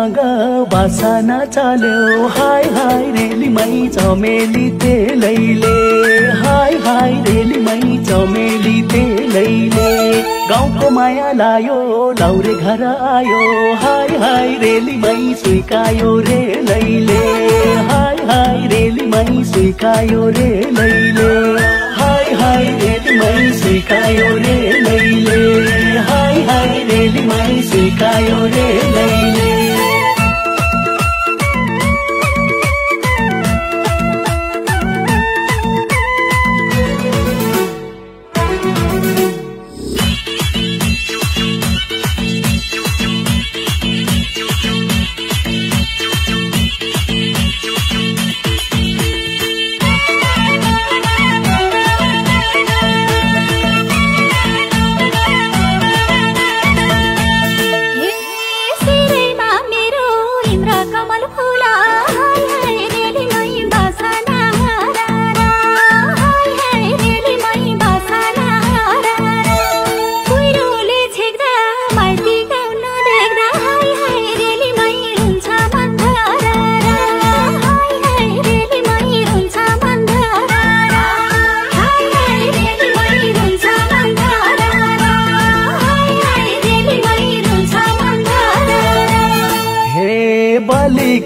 माग बासना चल्यो हाय हाय रेलीमै चमेली तेलैले हाय हाय रेलीमै चमेली तेलैले गाउँको माया लायो लाउरे घर आयो हाय हाय रेलीमै सुइकायो रेलैले हाय हाय रेलीमै सुइकायो रेलैले हाय हाय रेलीमै सुइकायो रेलैले हाय हाय रेलीमै सुइकायो रेलैले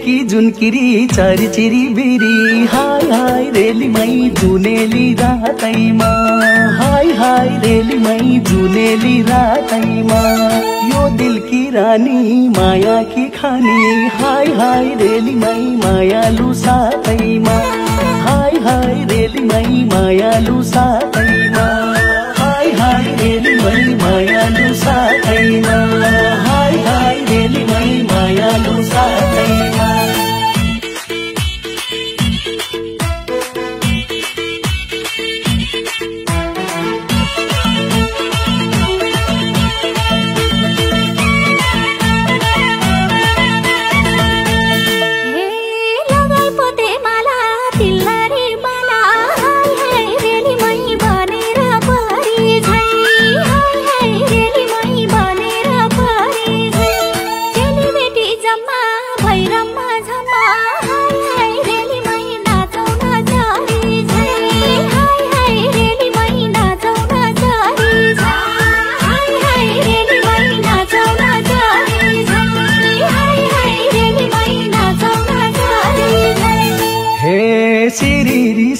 की जुनकिरी चरचिरी बिरी हाय हाय रेलीमै जुनेली रातैमा हाय हाय रेलीमै जुनेली रातैमा यो दिल की रानी माया की खानी हाय हाय रेलीमै मायालु साथैमा हाय हाय रेलीमै मायालु साथैमा हाय हाय रेलीमै मायालु साथैमा हाय हाय रेलीमै मायालु साथैमा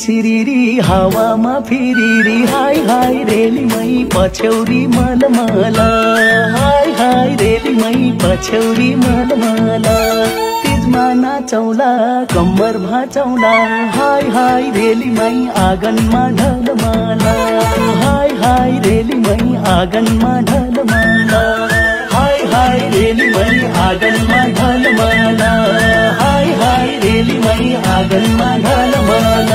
सिरिरी हावामा फिरिरी हाय हाय रेलीमै पछ्यौरी मलमल हाय हाय रेलीमै पछ्यौरी मलमल तिजमा नाचौला कम्मर भाचौला हाय हाय रेलीमै आँगनमा ढलमल हाय हाय रेलीमै आँगनमा ढलमल हाय हाय रेलीमै आँगनमा ढलमल हाय हाय रेलीमै आँगनमा ढलमल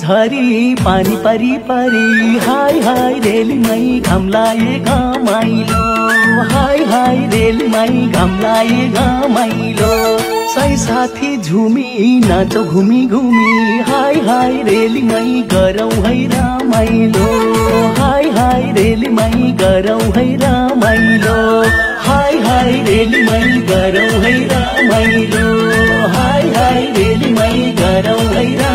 झरी पानी परी परी हाय हाय रेलीमै घाम लाए घमाइलो हाय हाय रेलीमै घाम लाए घमाइलो सही साथी झुमी नाचो घुमी घुमी हाय हाय रेलीमै गरौँ है रमाइलो हाय हाय रेलीमै गरौँ है रमाइलो हाय हाय रेलीमै गरौँ है रमाइलो हाय हाय रेलीमै गरौँ है